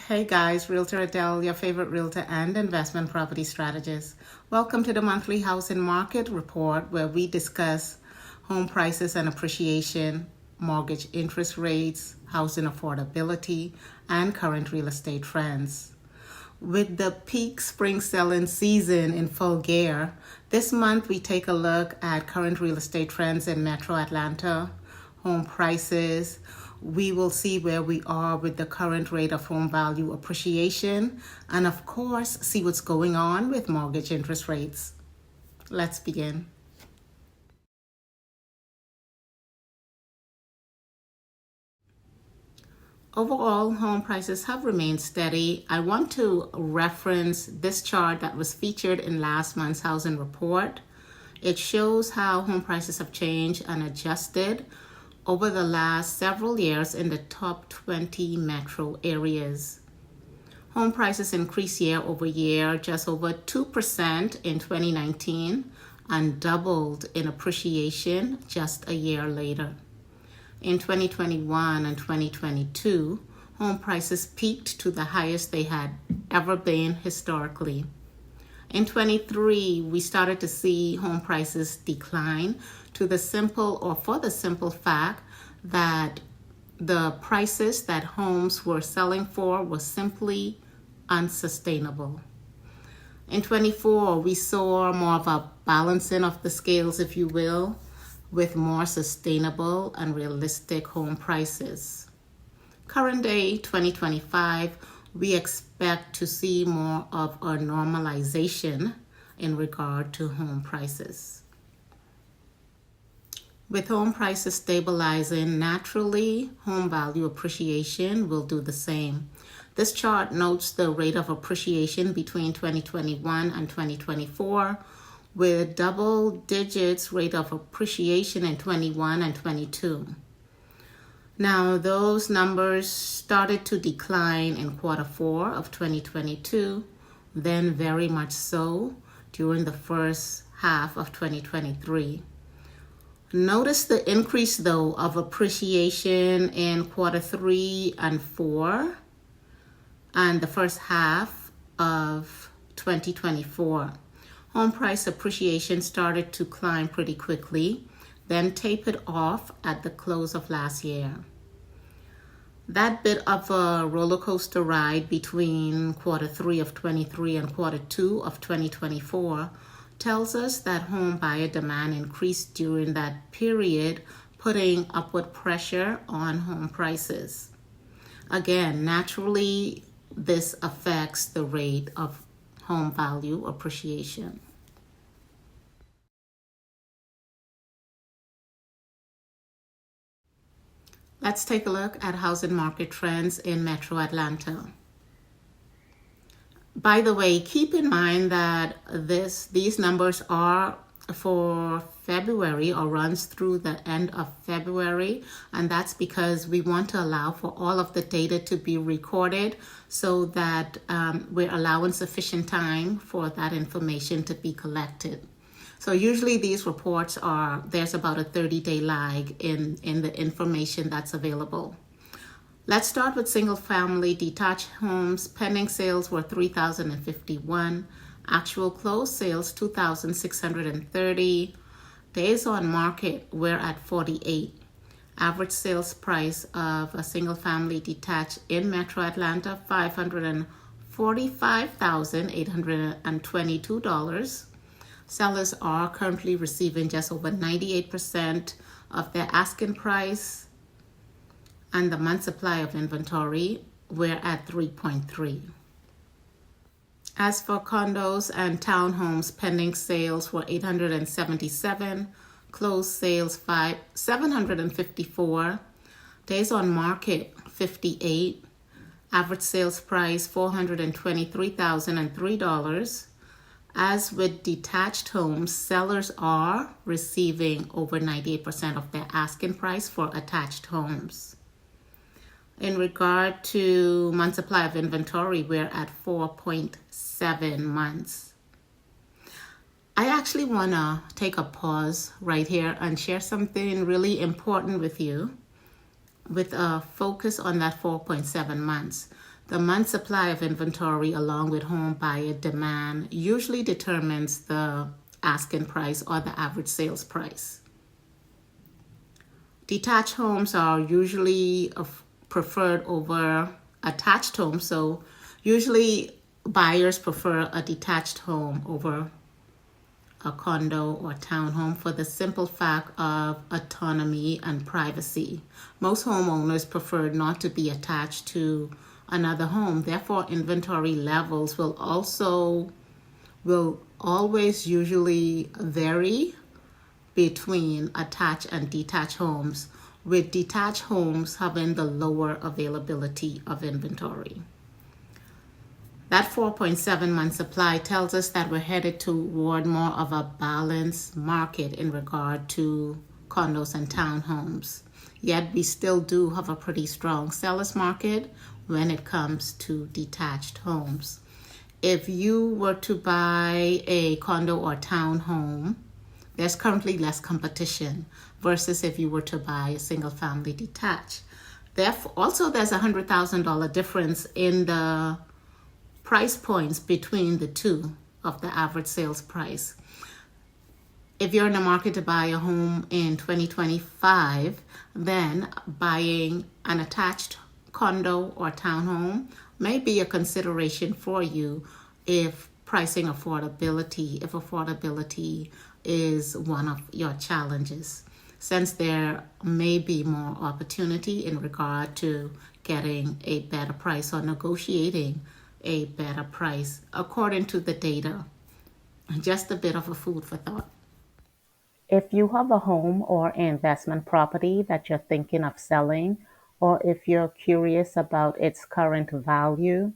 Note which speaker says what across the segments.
Speaker 1: Hey guys, Realtor Adele, your favorite realtor and investment property strategist. Welcome to the monthly housing market report where we discuss home prices and appreciation, mortgage interest rates, housing affordability, and current real estate trends. With the peak spring selling season in full gear, this month we take a look at current real estate trends in Metro Atlanta, home prices. We will see where we are with the current rate of home value appreciation, and of course, see what's going on with mortgage interest rates. Let's begin. Overall, home prices have remained steady. I want to reference this chart that was featured in last month's housing report. It shows how home prices have changed and adjusted over the last several years in the top 20 metro areas. Home prices increased year over year, just over 2% in 2019, and doubled in appreciation just a year later. In 2021 and 2022, home prices peaked to the highest they had ever been historically. In 23, we started to see home prices decline for the simple fact that the prices that homes were selling for was simply unsustainable. In 24, we saw more of a balancing of the scales, if you will, with more sustainable and realistic home prices. Current day 2025, we expect to see more of a normalization in regard to home prices. With home prices stabilizing naturally, home value appreciation will do the same. This chart notes the rate of appreciation between 2021 and 2024, with double digits rate of appreciation in 21 and 22. Now, those numbers started to decline in quarter 4 of 2022, then very much so during the first half of 2023. Notice the increase, though, of appreciation in quarter 3 and 4 and the first half of 2024. Home price appreciation started to climb pretty quickly, then tapered off at the close of last year. That bit of a roller coaster ride between quarter 3 of 23 and quarter 2 of 2024 tells us that home buyer demand increased during that period, putting upward pressure on home prices. Again, naturally, this affects the rate of home value appreciation. Let's take a look at housing market trends in Metro Atlanta. By the way, keep in mind that these numbers are for February or runs through the end of February, and that's because we want to allow for all of the data to be recorded so that we're allowing sufficient time for that information to be collected. So usually these reports there's about a 30-day lag in the information that's available. Let's start with single-family detached homes. Pending sales were 3,051. Actual closed sales, 2,630. Days on market were at 48. Average sales price of a single-family detached in Metro Atlanta, $545,822. Sellers are currently receiving just over 98% of their asking price, and the month supply of inventory, we're at 3.3. As for condos and townhomes, pending sales were 877, closed sales 754, days on market 58, average sales price $423,003. As with detached homes, sellers are receiving over 98% of their asking price for attached homes. In regard to month supply of inventory, we're at 4.7 months. I actually want to take a pause right here and share something really important with you with a focus on that 4.7 months. The month supply of inventory along with home buyer demand usually determines the asking price or the average sales price. Detached homes are usually preferred over attached homes, so usually buyers prefer a detached home over a condo or townhome for the simple fact of autonomy and privacy. Most homeowners prefer not to be attached to another home. Therefore, inventory levels will always usually vary between attached and detached homes, with detached homes having the lower availability of inventory. That 4.7 month supply tells us that we're headed toward more of a balanced market in regard to condos and townhomes. Yet we still do have a pretty strong seller's market when it comes to detached homes. If you were to buy a condo or townhome, there's currently less competition versus if you were to buy a single family detached. Therefore, also there's a $100,000 difference in the price points between the two of the average sales price. If you're in the market to buy a home in 2025, then buying an attached condo or townhome may be a consideration for you if affordability is one of your challenges, since there may be more opportunity in regard to getting a better price or negotiating a better price according to the data. Just a bit of a food for thought. If you have a home or investment property that you're thinking of selling, or if you're curious about its current value,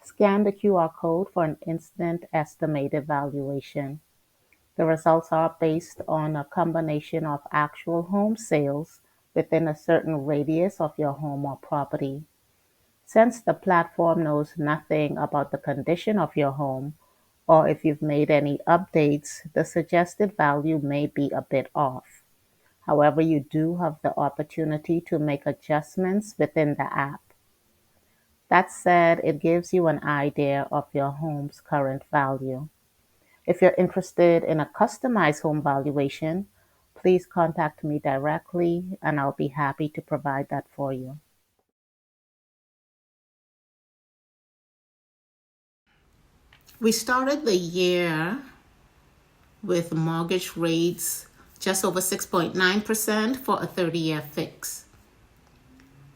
Speaker 1: scan the QR code for an instant estimated valuation. The results are based on a combination of actual home sales within a certain radius of your home or property. Since the platform knows nothing about the condition of your home, or if you've made any updates, the suggested value may be a bit off. However, you do have the opportunity to make adjustments within the app. That said, it gives you an idea of your home's current value. If you're interested in a customized home valuation, please contact me directly and I'll be happy to provide that for you. We started the year with mortgage rates just over 6.9% for a 30-year fix.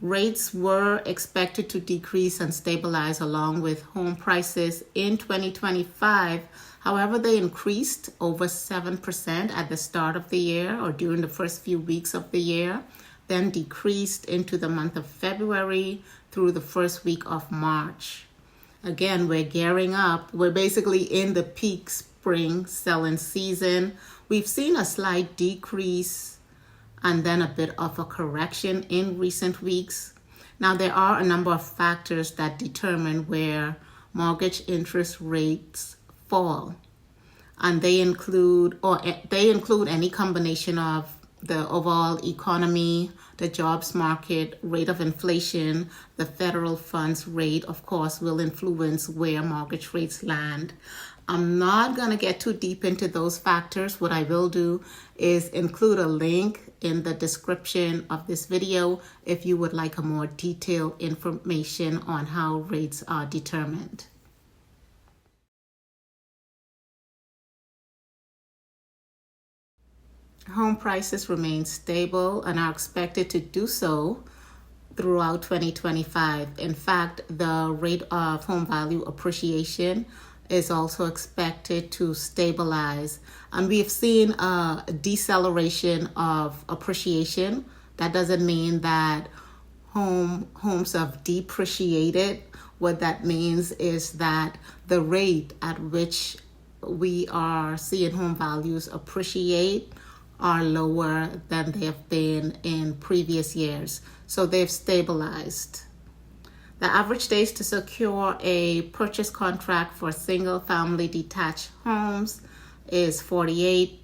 Speaker 1: Rates were expected to decrease and stabilize along with home prices in 2025. However, they increased over 7% at the start of the year or during the first few weeks of the year, then decreased into the month of February through the first week of March. Again, we're gearing up. We're basically in the peak spring selling season. We've seen a slight decrease and then a bit of a correction in recent weeks. Now, there are a number of factors that determine where mortgage interest rates fall, and they include any combination of the overall economy, the jobs market, rate of inflation, the federal funds rate, of course, will influence where mortgage rates land. I'm not going to get too deep into those factors. What I will do is include a link in the description of this video if you would like a more detailed information on how rates are determined. Home prices remain stable and are expected to do so throughout 2025. In fact, the rate of home value appreciation is also expected to stabilize. And we've seen a deceleration of appreciation. That doesn't mean that homes have depreciated. What that means is that the rate at which we are seeing home values appreciate are lower than they have been in previous years. So they've stabilized. The average days to secure a purchase contract for single-family detached homes is 48.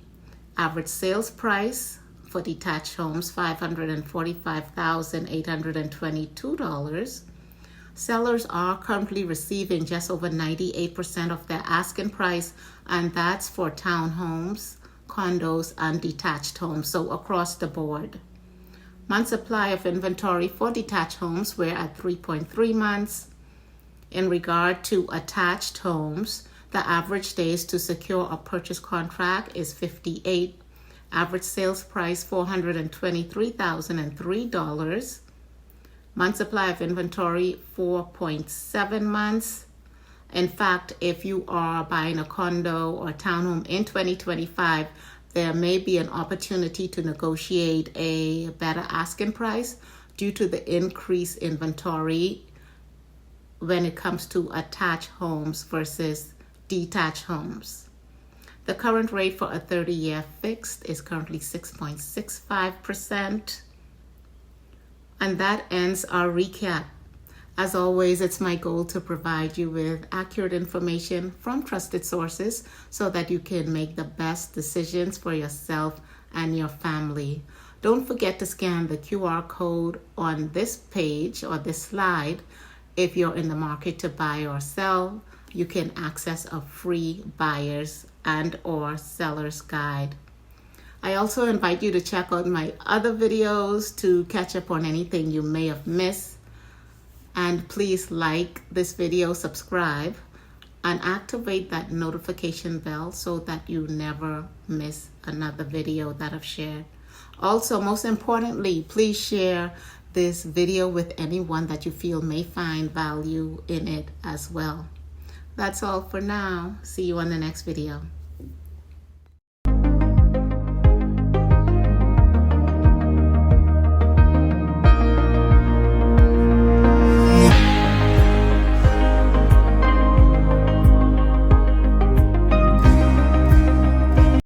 Speaker 1: Average sales price for detached homes, $545,822. Sellers are currently receiving just over 98% of their asking price, and that's for townhomes, condos, and detached homes, so across the board. Month supply of inventory for detached homes, we're at 3.3 months. In regard to attached homes, the average days to secure a purchase contract is 58. Average sales price $423,003. Month supply of inventory 4.7 months. In fact, if you are buying a condo or townhome in 2025, there may be an opportunity to negotiate a better asking price due to the increased inventory when it comes to attached homes versus detached homes. The current rate for a 30-year fixed is currently 6.65%. And that ends our recap. As always, it's my goal to provide you with accurate information from trusted sources so that you can make the best decisions for yourself and your family. Don't forget to scan the QR code on this page or this slide. If you're in the market to buy or sell, you can access a free buyer's and or seller's guide. I also invite you to check out my other videos to catch up on anything you may have missed. And please like this video, subscribe, and activate that notification bell so that you never miss another video that I've shared. Also, most importantly, please share this video with anyone that you feel may find value in it as well. That's all for now. See you on the next video.